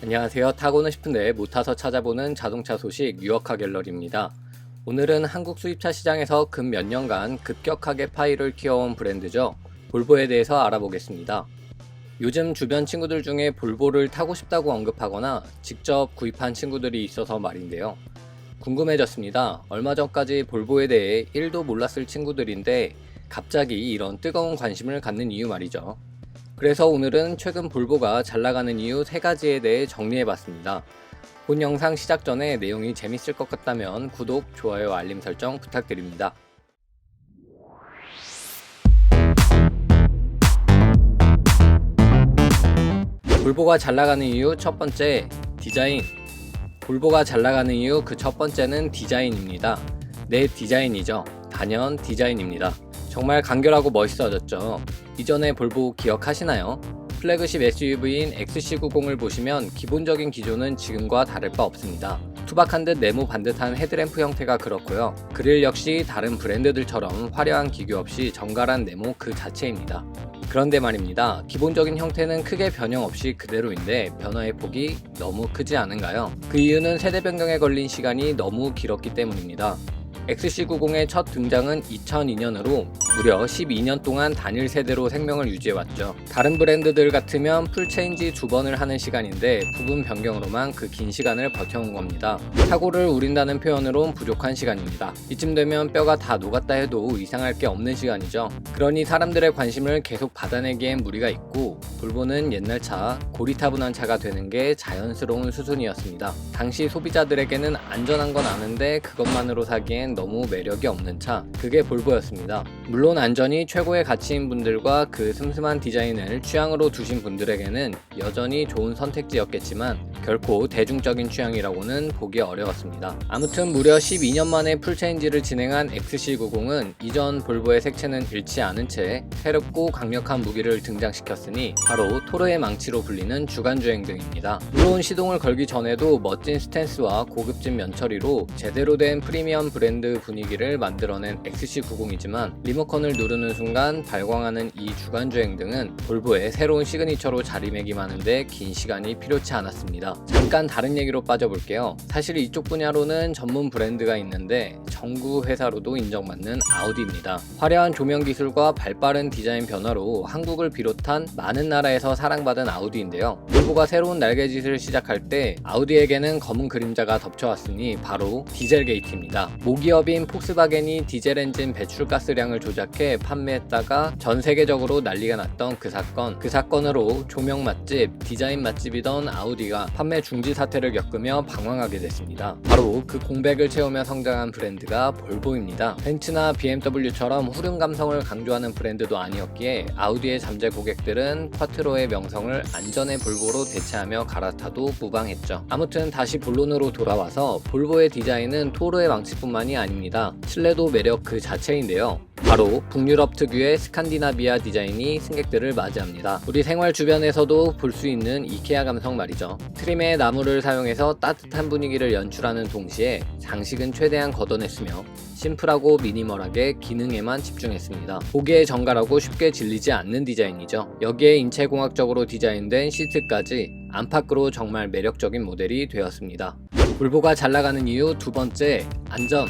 안녕하세요. 타고는 싶은데 못 타서 찾아보는 자동차 소식 유어카 갤러리입니다. 오늘은 한국 수입차 시장에서 근 몇 년간 급격하게 파이를 키워온 브랜드죠. 볼보에 대해서 알아보겠습니다. 요즘 주변 친구들 중에 볼보를 타고 싶다고 언급하거나 직접 구입한 친구들이 있어서 말인데요. 궁금해졌습니다. 얼마 전까지 볼보에 대해 1도 몰랐을 친구들인데 갑자기 이런 뜨거운 관심을 갖는 이유 말이죠. 그래서 오늘은 최근 볼보가 잘 나가는 이유 3가지에 대해 정리해봤습니다. 본 영상 시작 전에 내용이 재밌을 것 같다면 구독, 좋아요, 알림 설정 부탁드립니다. 볼보가 잘 나가는 이유 첫 번째, 디자인. 볼보가 잘 나가는 이유 그 첫 번째는 디자인입니다. 네, 디자인이죠. 단연 디자인입니다. 정말 간결하고 멋있어졌죠. 이전에 볼보 기억하시나요? 플래그십 SUV인 XC90을 보시면 기본적인 기조는 지금과 다를 바 없습니다. 투박한 듯 네모 반듯한 헤드램프 형태가 그렇고요. 그릴 역시 다른 브랜드들처럼 화려한 기교 없이 정갈한 네모 그 자체입니다. 그런데 말입니다. 기본적인 형태는 크게 변형 없이 그대로인데 변화의 폭이 너무 크지 않은가요? 그 이유는 세대 변경에 걸린 시간이 너무 길었기 때문입니다. XC90의 첫 등장은 2002년으로 무려 12년 동안 단일 세대로 생명을 유지해왔죠. 다른 브랜드들 같으면 풀체인지 2번을 하는 시간인데 부분 변경으로만 그 긴 시간을 버텨온 겁니다. 사고를 우린다는 표현으론 부족한 시간입니다. 이쯤 되면 뼈가 다 녹았다 해도 이상할 게 없는 시간이죠. 그러니 사람들의 관심을 계속 받아내기엔 무리가 있고 볼보는 옛날 차, 고리타분한 차가 되는 게 자연스러운 수순이었습니다. 당시 소비자들에게는 안전한 건 아는데 그것만으로 사기엔 너무 매력이 없는 차, 그게 볼보였습니다. 물론 안전이 최고의 가치인 분들과 그 슴슴한 디자인을 취향으로 두신 분들에게는 여전히 좋은 선택지였겠지만 결코 대중적인 취향이라고는 보기 어려웠습니다. 아무튼 무려 12년 만에 풀체인지를 진행한 XC90은 이전 볼보의 색채는 잃지 않은 채 새롭고 강력한 무기를 등장시켰으니 바로 토르의 망치로 불리는 주간주행 등입니다. 물론 시동을 걸기 전에도 멋진 스탠스와 고급진 면처리로 제대로 된 프리미엄 브랜드 분위기를 만들어낸 XC90이지만 리모컨을 누르는 순간 발광하는 이 주간주행 등은 볼보의 새로운 시그니처로 자리매김하는데 긴 시간이 필요치 않았습니다. 잠깐 다른 얘기로 빠져볼게요. 사실 이쪽 분야로는 전문 브랜드가 있는데 정구 회사로도 인정받는 아우디입니다. 화려한 조명 기술과 발빠른 디자인 변화로 한국을 비롯한 많은 나라에서 사랑받은 아우디인데요. 볼보가 새로운 날개짓을 시작할 때 아우디에게는 검은 그림자가 덮쳐왔으니 바로 디젤 게이트입니다. 모기업인 폭스바겐이 디젤 엔진 배출가스량을 조작해 판매했다가 전 세계적으로 난리가 났던 그 사건으로 조명 맛집, 디자인 맛집이던 아우디가 판매 중지 사태를 겪으며 방황하게 됐습니다. 바로 그 공백을 채우며 성장한 브랜드가 볼보입니다. 벤츠나 BMW처럼 후륜 감성을 강조하는 브랜드도 아니었기에 아우디의 잠재 고객들은 쿼트로의 명성을 안전의 볼보로 대체하며 갈아타도 무방했죠. 아무튼 다시 본론으로 돌아와서 볼보의 디자인은 토르의 망치뿐만이 아닙니다. 신뢰도 매력 그 자체인데요. 바로 북유럽 특유의 스칸디나비아 디자인이 승객들을 맞이합니다. 우리 생활 주변에서도 볼 수 있는 이케아 감성 말이죠. 트림에 나무를 사용해서 따뜻한 분위기를 연출하는 동시에 장식은 최대한 걷어냈으며 심플하고 미니멀하게 기능에만 집중했습니다. 보기에 정갈하고 쉽게 질리지 않는 디자인이죠. 여기에 인체공학적으로 디자인된 시트까지 안팎으로 정말 매력적인 모델이 되었습니다. 볼보가 잘 나가는 이유 두 번째, 안전.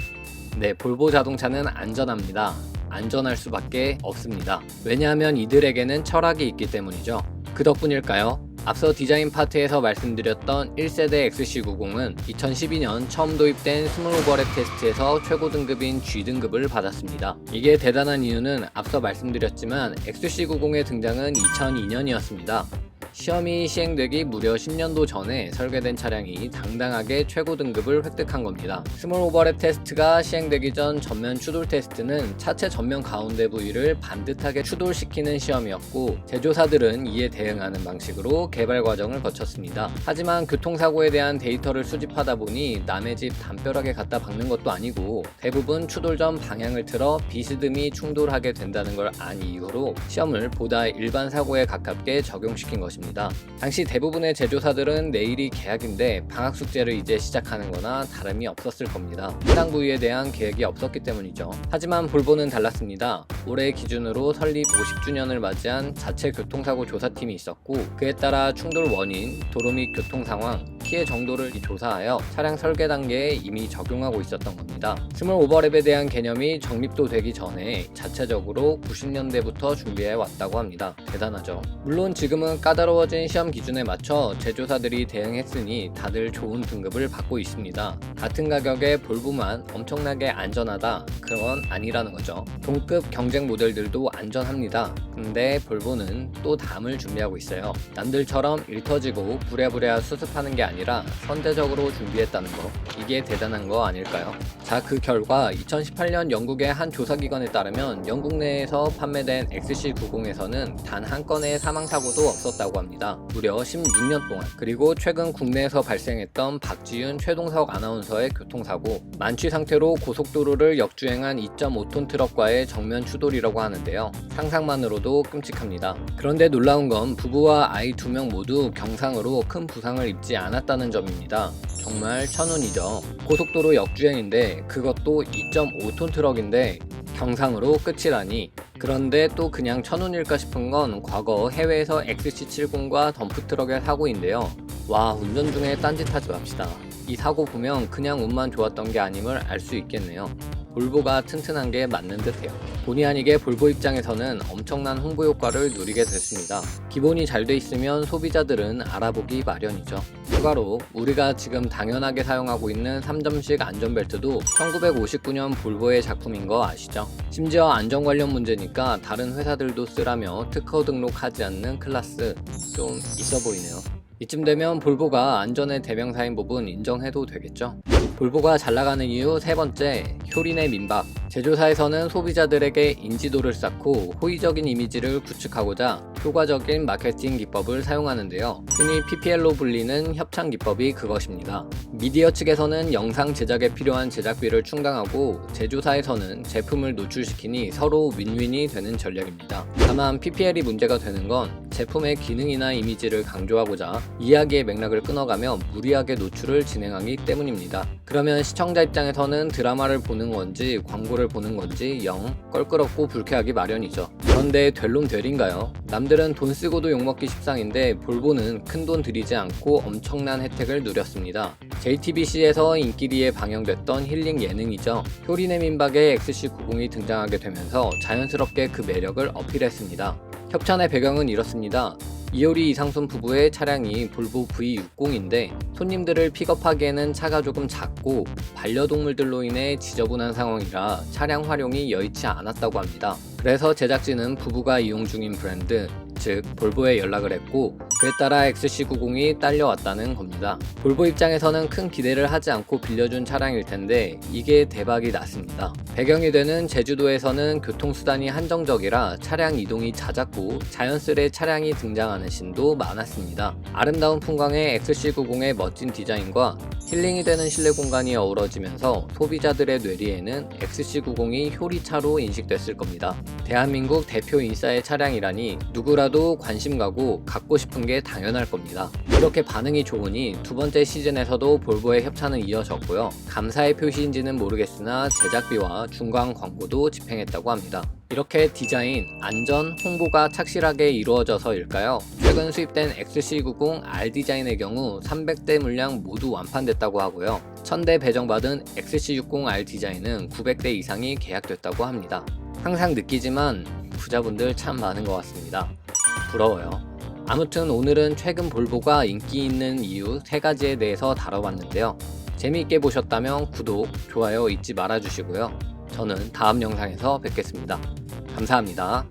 네, 볼보 자동차는 안전합니다. 안전할 수밖에 없습니다. 왜냐하면 이들에게는 철학이 있기 때문이죠. 그 덕분일까요? 앞서 디자인 파트에서 말씀드렸던 1세대 XC90은 2012년 처음 도입된 스몰 오버랩 테스트에서 최고 등급인 G등급을 받았습니다. 이게 대단한 이유는 앞서 말씀드렸지만 XC90의 등장은 2002년이었습니다. 시험이 시행되기 무려 10년도 전에 설계된 차량이 당당하게 최고 등급을 획득한 겁니다. 스몰 오버랩 테스트가 시행되기 전 전면 추돌 테스트는 차체 전면 가운데 부위를 반듯하게 추돌시키는 시험이었고 제조사들은 이에 대응하는 방식으로 개발 과정을 거쳤습니다. 하지만 교통사고에 대한 데이터를 수집하다 보니 남의 집 담벼락에 갖다 박는 것도 아니고 대부분 추돌 전 방향을 틀어 비스듬히 충돌하게 된다는 걸 안 이후로 시험을 보다 일반 사고에 가깝게 적용시킨 것입니다. 겁니다. 당시 대부분의 제조사들은 내일이 계약인데 방학 숙제를 이제 시작하는 거나 다름이 없었을 겁니다. 해당 부위에 대한 계획이 없었기 때문이죠. 하지만 볼보는 달랐습니다. 올해 기준으로 설립 50주년을 맞이한 자체 교통사고 조사팀이 있었고, 그에 따라 충돌 원인, 도로 및 교통 상황, 피해 정도를 조사하여 차량 설계 단계에 이미 적용하고 있었던 겁니다. 스몰 오버랩에 대한 개념이 정립도 되기 전에 자체적으로 90년대부터 준비해 왔다고 합니다. 대단하죠. 물론 지금은 까다로워진 시험 기준에 맞춰 제조사들이 대응했으니 다들 좋은 등급을 받고 있습니다. 같은 가격에 볼보만 엄청나게 안전하다? 그건 아니라는 거죠. 동급 경쟁 모델들도 안전합니다. 근데 볼보는 또 다음을 준비하고 있어요. 남들처럼 일터지고 부랴부랴 수습하는 게 아니라 선제적으로 준비했다는 거, 이게 대단한 거 아닐까요? 자, 그 결과 2018년 영국의 한 조사기관에 따르면 영국 내에서 판매된 XC90에서는 단 한 건의 사망사고도 없었다고 합니다. 무려 16년 동안. 그리고 최근 국내에서 발생했던 박지윤 최동석 아나운서의 교통사고, 만취 상태로 고속도로를 역주행한 2.5톤 트럭과의 정면 추돌이라고 하는데요. 상상만으로도 끔찍합니다. 그런데 놀라운 건 부부와 아이 2명 모두 경상으로 큰 부상을 입지 않았다는 점입니다. 정말 천운이죠. 고속도로 역주행인데 그것도 2.5톤 트럭인데 경상으로 끝이라니. 그런데 또 그냥 천운일까 싶은 건 과거 해외에서 XC70과 덤프트럭의 사고인데요. 와, 운전 중에 딴짓하지 맙시다. 이 사고 보면 그냥 운만 좋았던 게 아님을 알 수 있겠네요. 볼보가 튼튼한 게 맞는 듯해요. 본의 아니게 볼보 입장에서는 엄청난 홍보 효과를 누리게 됐습니다. 기본이 잘 돼 있으면 소비자들은 알아보기 마련이죠. 추가로 우리가 지금 당연하게 사용하고 있는 3점식 안전벨트도 1959년 볼보의 작품인 거 아시죠? 심지어 안전 관련 문제니까 다른 회사들도 쓰라며 특허 등록하지 않는 클래스, 좀 있어 보이네요. 이쯤 되면 볼보가 안전의 대명사인 부분 인정해도 되겠죠? 볼보가 잘 나가는 이유 세 번째, 효린의 민박. 제조사에서는 소비자들에게 인지도를 쌓고 호의적인 이미지를 구축하고자 효과적인 마케팅 기법을 사용하는데요. 흔히 PPL로 불리는 협찬 기법이 그것입니다. 미디어 측에서는 영상 제작에 필요한 제작비를 충당하고 제조사에서는 제품을 노출시키니 서로 윈윈이 되는 전략입니다. 다만 PPL이 문제가 되는 건 제품의 기능이나 이미지를 강조하고자 이야기의 맥락을 끊어가며 무리하게 노출을 진행하기 때문입니다. 그러면 시청자 입장에서는 드라마를 보는 건지 광고를 보는 건지 영 껄끄럽고 불쾌하기 마련이죠. 그런데 될 놈 될인가요? 남들은 돈 쓰고도 욕먹기 십상인데 볼보는 큰돈 들이지 않고 엄청난 혜택을 누렸습니다. JTBC에서 인기리에 방영됐던 힐링 예능이죠. 효린의 민박에 XC90이 등장하게 되면서 자연스럽게 그 매력을 어필했습니다. 협찬의 배경은 이렇습니다. 이효리 이상순 부부의 차량이 볼보 V60인데 손님들을 픽업하기에는 차가 조금 작고 반려동물들로 인해 지저분한 상황이라 차량 활용이 여의치 않았다고 합니다. 그래서 제작진은 부부가 이용 중인 브랜드, 즉 볼보에 연락을 했고 그에 따라 XC90이 딸려왔다는 겁니다. 볼보 입장에서는 큰 기대를 하지 않고 빌려준 차량일 텐데 이게 대박이 났습니다. 배경이 되는 제주도에서는 교통수단이 한정적이라 차량 이동이 잦았고 자연스레 차량이 등장하는 씬도 많았습니다. 아름다운 풍광의 XC90의 멋진 디자인과 힐링이 되는 실내 공간이 어우러지면서 소비자들의 뇌리에는 XC90이 효리차로 인식됐을 겁니다. 대한민국 대표 인싸의 차량이라니 누구라도 관심 가고 갖고 싶은 게 당연할 겁니다. 이렇게 반응이 좋으니 두 번째 시즌에서도 볼보의 협찬은 이어졌고요. 감사의 표시인지는 모르겠으나 제작비와 중간 광고도 집행했다고 합니다. 이렇게 디자인, 안전, 홍보가 착실하게 이루어져서일까요? 최근 수입된 XC90 R 디자인의 경우 300대 물량 모두 완판됐다고 하고요. 1000대 배정받은 XC60 R 디자인은 900대 이상이 계약됐다고 합니다. 항상 느끼지만 부자분들 참 많은 것 같습니다. 부러워요. 아무튼 오늘은 최근 볼보가 인기 있는 이유 3가지에 대해서 다뤄봤는데요. 재미있게 보셨다면 구독, 좋아요 잊지 말아주시고요. 저는 다음 영상에서 뵙겠습니다. 감사합니다.